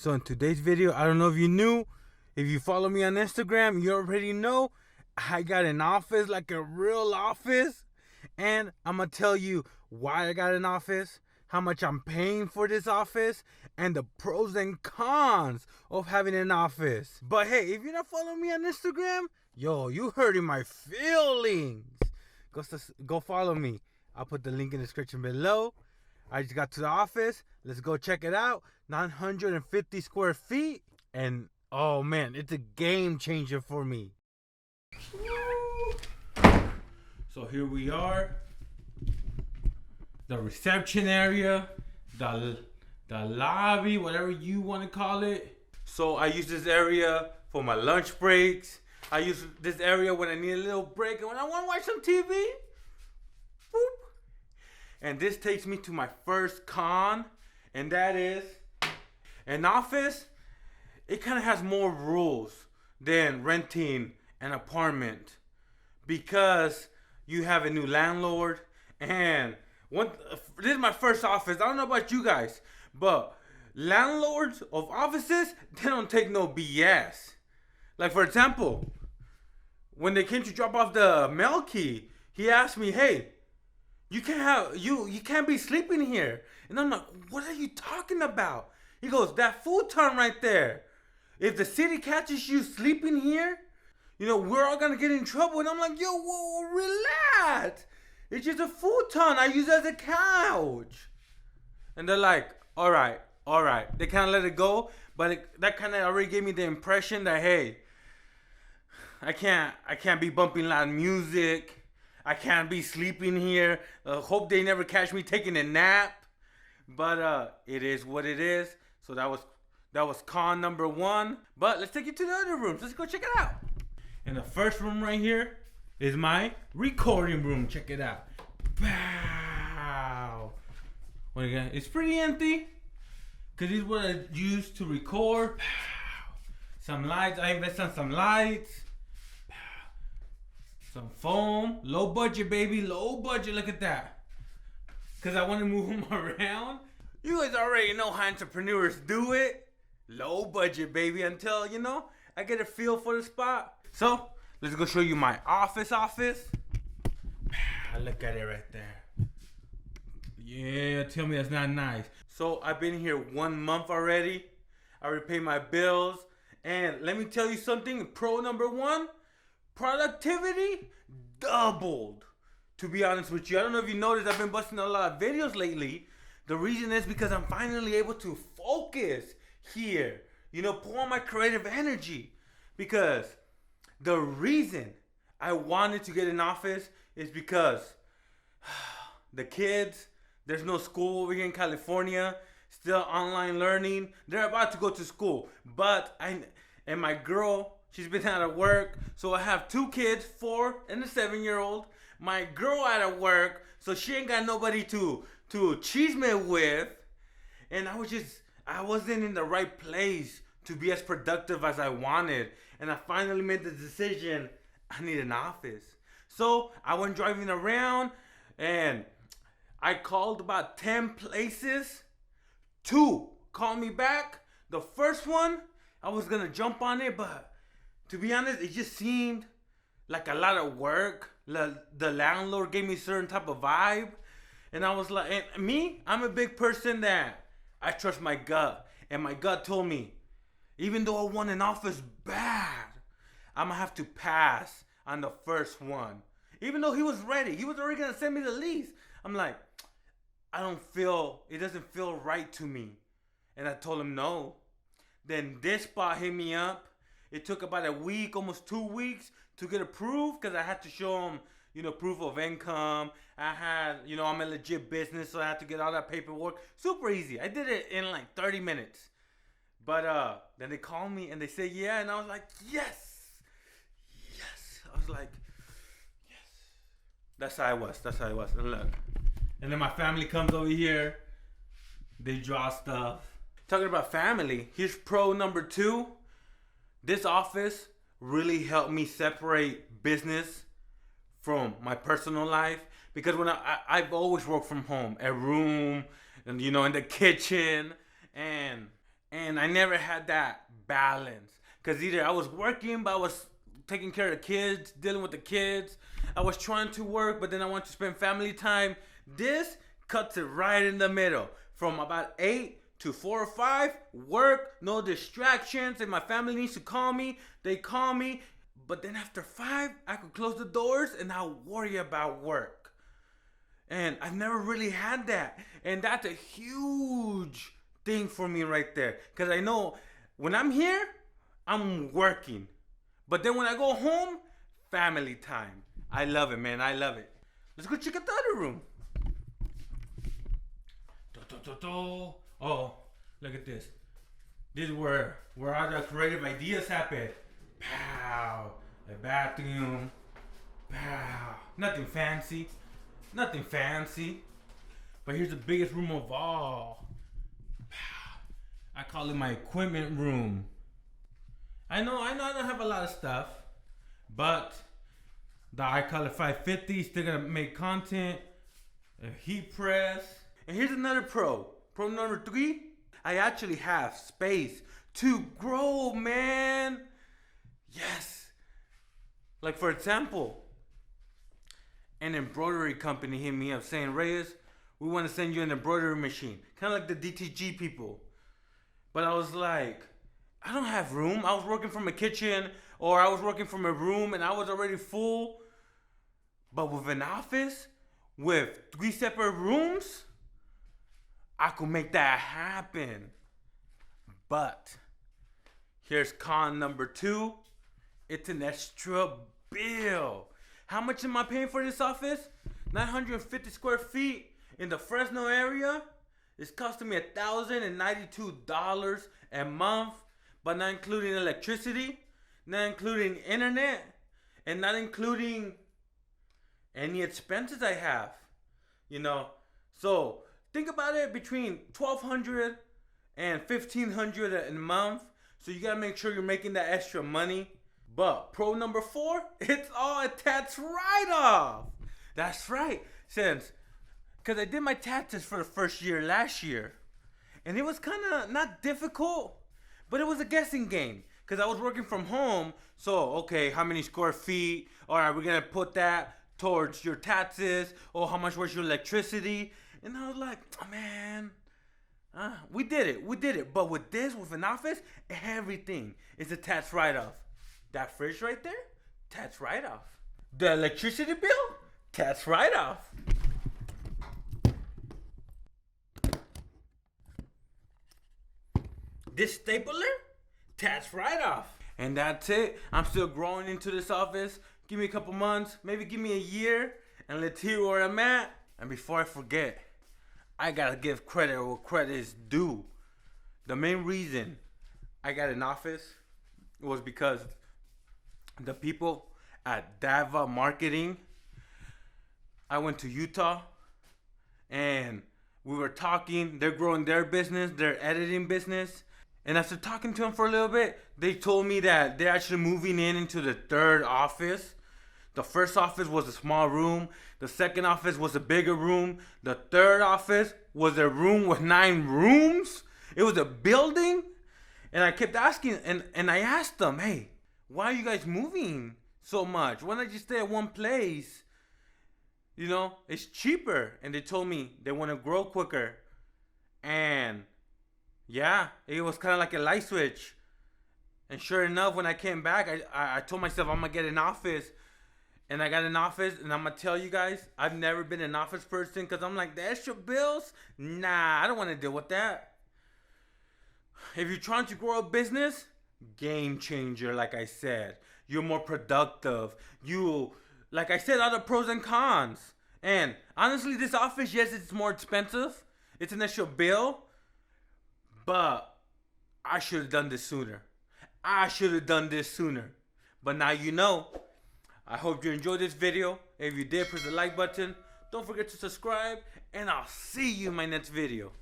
So in today's video, I don't know if you knew, if you follow me on Instagram, you already know I got an office, like a real office. And I'm gonna tell you why I got an office, how much I'm paying for this office, and the pros and cons of having an office. But hey, if you're not following me on Instagram, yo, you hurting my feelings. Go follow me. I'll put the link in the description below. I just got to the office. Let's go check it out. 950 square feet. And oh man, it's a game changer for me. So here we are. The reception area. The lobby, whatever you want to call it. So I use this area for my lunch breaks. I use this area when I need a little break and when I want to watch some TV. Boop. And this takes me to my first con, and that is an office. It kind of has more rules than renting an apartment because you have a new landlord. And this is my first office. I don't know about you guys, but landlords of offices, they don't take no BS. Like for example, when they came to drop off the mail key, he asked me, "Hey, you can't be sleeping here." And I'm like, "What are you talking about?" He goes, "That futon right there. If the city catches you sleeping here, we're all gonna get in trouble." And I'm like, "Yo, whoa, relax. It's just a futon. I use it as a couch." And they're like, all right. They kind of let it go, but that kind of already gave me the impression that, hey, I can't be bumping loud music. I can't be sleeping here. Hope they never catch me taking a nap. But it is what it is. So that was con number one. But let's take you to the other rooms. Let's go check it out. In the first room right here is my recording room. Check it out. Wow. It's pretty empty because this is what I use to record. Some lights. I invested on some lights. Some foam. Low budget, baby. Low budget. Look at that. Because I want to move them around. You guys already know how entrepreneurs do it. Low budget, baby. Until, I get a feel for the spot. So, let's go show you my office. Look at it right there. Yeah, tell me that's not nice. So, I've been here 1 month already. I already paid my bills. And let me tell you something. Pro number one. Productivity doubled. To be honest with you, I don't know if you noticed, I've been busting a lot of videos lately. The reason is because I'm finally able to focus here. Pour on my creative energy. Because the reason I wanted to get an office is because the kids, there's no school over here in California, still online learning. They're about to go to school, but my girl, she's been out of work, so I have 2 kids, 4 and a 7-year-old. My girl out of work, so she ain't got nobody to cheese me with. And I wasn't in the right place to be as productive as I wanted. And I finally made the decision, I need an office. So I went driving around and I called about 10 places. 2 called me back. The first one, I was gonna jump on it, but to be honest, it just seemed like a lot of work. The landlord gave me a certain type of vibe. And I was like, and me, I'm a big person that I trust my gut. And my gut told me, even though I want an office bad, I'm gonna have to pass on the first one. Even though he was ready. He was already gonna send me the lease. I'm like, it doesn't feel right to me. And I told him no. Then this spot hit me up. It took about a week, almost 2 weeks to get approved because I had to show him, proof of income. I had, I'm a legit business, so I had to get all that paperwork. Super easy. I did it in like 30 minutes. But then they called me and they said, yeah. And I was like, yes. I was like, yes. That's how I was. And look. And then my family comes over here. They draw stuff. Talking about family, here's pro number 2. This office really helped me separate business from my personal life. Because when I've always worked from home, a room, and in the kitchen. And And I never had that balance. Because either I was working, but I was taking care of the kids, dealing with the kids. I was trying to work, but then I wanted to spend family time. This cuts it right in the middle. From about 8 to 4 or 5, work, no distractions. If my family needs to call me, they call me. But then after 5, I could close the doors and not worry about work. And I've never really had that. And that's a huge thing for me right there. Because I know when I'm here, I'm working. But then when I go home, family time. I love it, man. I love it. Let's go check out the other room. Oh, look at this. This is where all the creative ideas happen. Pow. A bathroom. Pow. Nothing fancy. Nothing fancy. But here's the biggest room of all. Pow. I call it my equipment room. I know I don't have a lot of stuff, but the I call it 550 still gonna make content. A heat press. And here's another pro. Pro number 3. I actually have space to grow, man. Yes. Like for example, an embroidery company hit me up saying, Reyes, we want to send you an embroidery machine. Kind of like the DTG people. But I was like, I don't have room. I was working from a kitchen or I was working from a room and I was already full. But with an office, with 3 separate rooms, I could make that happen. But here's con number 2. It's an extra bill. How much am I paying for this office? 950 square feet in the Fresno area. It's costing me $1,092 a month. But not including electricity, not including internet, and not including any expenses I have. You know, so think about it, between $1,200 and $1,500 a month. So you gotta make sure you're making that extra money. But pro number 4, it's all a tax write-off. That's right, because I did my taxes for the first year last year, and it was kind of not difficult. But it was a guessing game because I was working from home. So, okay, how many square feet? All right, we're going to put that towards your taxes. Or how much was your electricity? And I was like, oh, man, we did it. But with this, with an office, everything is a tax write-off. That fridge right there, tax write-off. The electricity bill, tax write-off. This stapler, tax write-off. And that's it. I'm still growing into this office. Give me a couple months, maybe give me a year, and let's hear where I'm at. And before I forget, I gotta give credit where credit is due. The main reason I got an office was because the people at Dava Marketing, I went to Utah, and we were talking. They're growing their business, their editing business. And after talking to them for a little bit, they told me that they're actually moving into the 3rd office. The first office was a small room. The second office was a bigger room. The 3rd office was a room with 9 rooms. It was a building. And I kept asking, and I asked them, hey, why are you guys moving so much? Why not just stay at one place? You know, it's cheaper. And they told me they want to grow quicker. And yeah, it was kind of like a light switch. And sure enough, when I came back, I told myself I'm going to get an office. And I got an office, and I'm going to tell you guys, I've never been an office person because I'm like, the extra bills? Nah, I don't want to deal with that. If you're trying to grow a business, game changer, like I said. You're more productive. Like I said, all the pros and cons. And honestly, this office, yes, it's more expensive. It's an extra bill. But I should have done this sooner. But now you know. I hope you enjoyed this video. If you did, press the like button. Don't forget to subscribe. And I'll see you in my next video.